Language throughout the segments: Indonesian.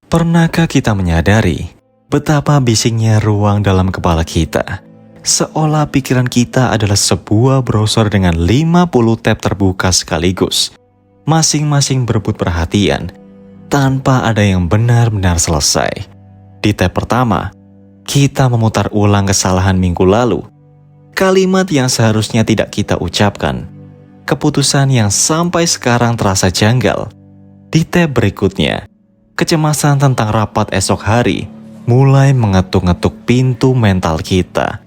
Pernahkah kita menyadari betapa bisiknya ruang dalam kepala kita? Seolah pikiran kita adalah sebuah browser dengan 50 tab terbuka sekaligus. Masing-masing berebut perhatian tanpa ada yang benar-benar selesai. Di tab pertama, kita memutar ulang kesalahan minggu lalu. Kalimat yang seharusnya tidak kita ucapkan. Keputusan yang sampai sekarang terasa janggal. Di tab berikutnya, kecemasan tentang rapat esok hari mulai mengetuk-ngetuk pintu mental kita.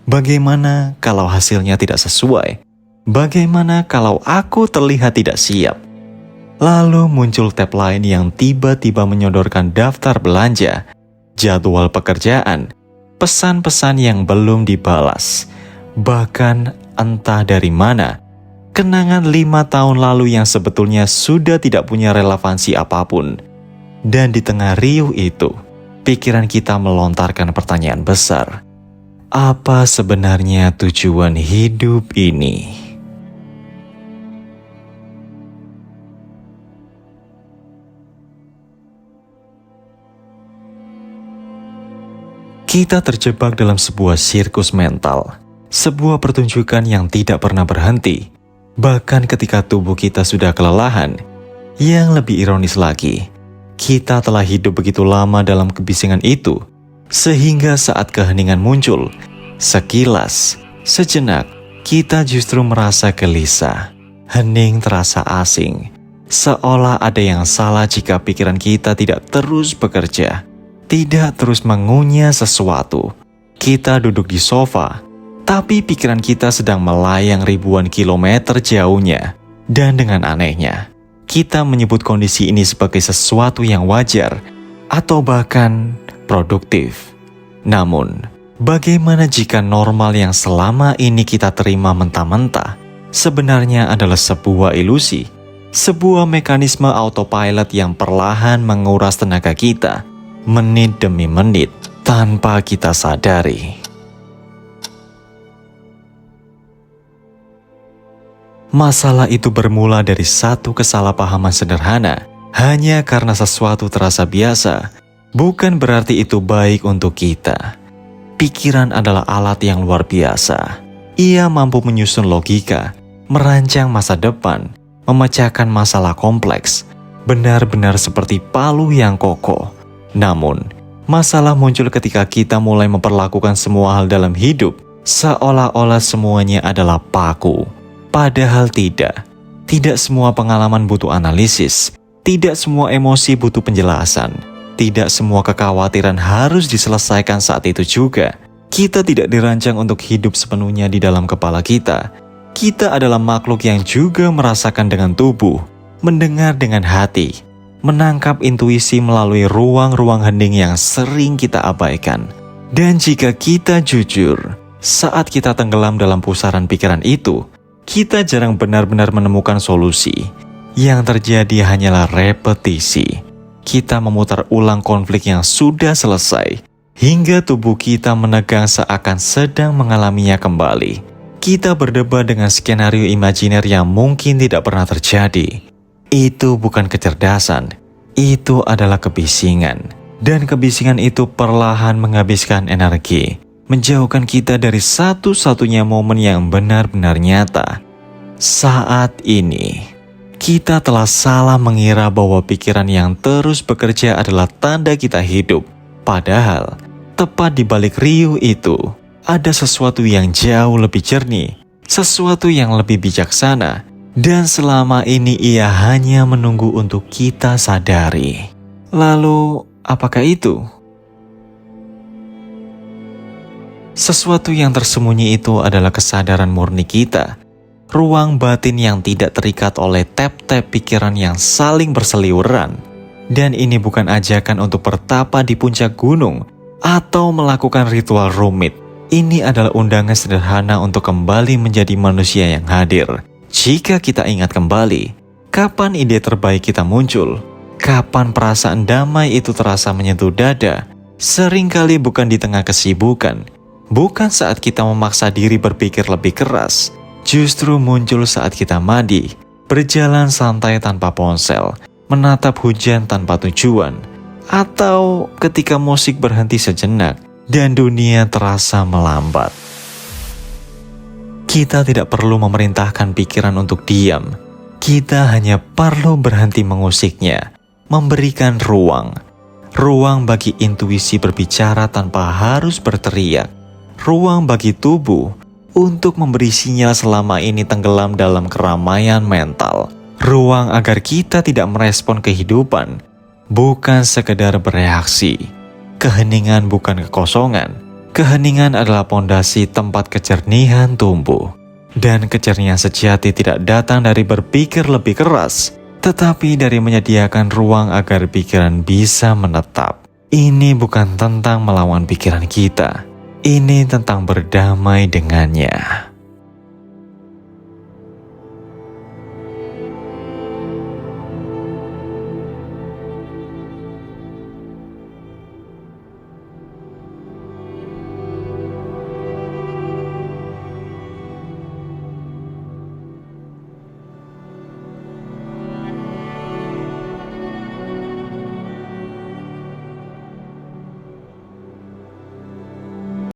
Bagaimana kalau hasilnya tidak sesuai? Bagaimana kalau aku terlihat tidak siap? Lalu muncul tab lain yang tiba-tiba menyodorkan daftar belanja, jadwal pekerjaan, pesan-pesan yang belum dibalas. Bahkan entah dari mana, kenangan 5 tahun lalu yang sebetulnya sudah tidak punya relevansi apapun. Dan di tengah riuh itu, pikiran kita melontarkan pertanyaan besar. Apa sebenarnya tujuan hidup ini? Kita terjebak dalam sebuah sirkus mental, sebuah pertunjukan yang tidak pernah berhenti. Bahkan ketika tubuh kita sudah kelelahan, yang lebih ironis lagi, kita telah hidup begitu lama dalam kebisingan itu, sehingga saat keheningan muncul, sekilas, sejenak, kita justru merasa gelisah. Hening terasa asing, seolah ada yang salah jika pikiran kita tidak terus bekerja, tidak terus mengunyah sesuatu. Kita duduk di sofa, tapi pikiran kita sedang melayang ribuan kilometer jauhnya. Dan dengan anehnya, kita menyebut kondisi ini sebagai sesuatu yang wajar atau bahkan produktif. Namun, bagaimana jika normal yang selama ini kita terima mentah-mentah sebenarnya adalah sebuah ilusi, sebuah mekanisme autopilot yang perlahan menguras tenaga kita, menit demi menit, tanpa kita sadari. Masalah itu bermula dari satu kesalahpahaman sederhana. Hanya karena sesuatu terasa biasa, bukan berarti itu baik untuk kita. Pikiran adalah alat yang luar biasa. Ia mampu menyusun logika, merancang masa depan, memecahkan masalah kompleks, benar-benar seperti palu yang kokoh. Namun, masalah muncul ketika kita mulai memperlakukan semua hal dalam hidup seolah-olah semuanya adalah paku. Padahal tidak. Tidak semua pengalaman butuh analisis. Tidak semua emosi butuh penjelasan. Tidak semua kekhawatiran harus diselesaikan saat itu juga. Kita tidak dirancang untuk hidup sepenuhnya di dalam kepala kita. Kita adalah makhluk yang juga merasakan dengan tubuh, mendengar dengan hati, menangkap intuisi melalui ruang-ruang hening yang sering kita abaikan. Dan jika kita jujur, saat kita tenggelam dalam pusaran pikiran itu, kita jarang benar-benar menemukan solusi. Yang terjadi hanyalah repetisi. Kita memutar ulang konflik yang sudah selesai, hingga tubuh kita menegang seakan sedang mengalaminya kembali. Kita berdebat dengan skenario imajiner yang mungkin tidak pernah terjadi. Itu bukan kecerdasan, itu adalah kebisingan. Dan kebisingan itu perlahan menghabiskan energi, menjauhkan kita dari satu-satunya momen yang benar-benar nyata. Saat ini, kita telah salah mengira bahwa pikiran yang terus bekerja adalah tanda kita hidup. Padahal, tepat di balik riuh itu, ada sesuatu yang jauh lebih jernih, sesuatu yang lebih bijaksana, dan selama ini ia hanya menunggu untuk kita sadari. Lalu, apakah itu? Sesuatu yang tersembunyi itu adalah kesadaran murni kita, ruang batin yang tidak terikat oleh tab-tab pikiran yang saling berseliweran. Dan ini bukan ajakan untuk bertapa di puncak gunung atau melakukan ritual rumit. Ini adalah undangan sederhana untuk kembali menjadi manusia yang hadir. Jika kita ingat kembali, kapan ide terbaik kita muncul? Kapan perasaan damai itu terasa menyentuh dada? Seringkali bukan di tengah kesibukan, bukan saat kita memaksa diri berpikir lebih keras. Justru muncul saat kita mandi, berjalan santai tanpa ponsel, menatap hujan tanpa tujuan, atau ketika musik berhenti sejenak dan dunia terasa melambat. Kita tidak perlu memerintahkan pikiran untuk diam. Kita hanya perlu berhenti mengusiknya, memberikan ruang. Ruang bagi intuisi berbicara tanpa harus berteriak. Ruang bagi tubuh untuk memberi sinyal selama ini tenggelam dalam keramaian mental. Ruang agar kita tidak merespon kehidupan, bukan sekedar bereaksi. Keheningan bukan kekosongan. Keheningan adalah pondasi tempat kejernihan tumbuh. Dan kejernihan sejati tidak datang dari berpikir lebih keras, tetapi dari menyediakan ruang agar pikiran bisa menetap. Ini bukan tentang melawan pikiran kita. Ini tentang berdamai dengannya.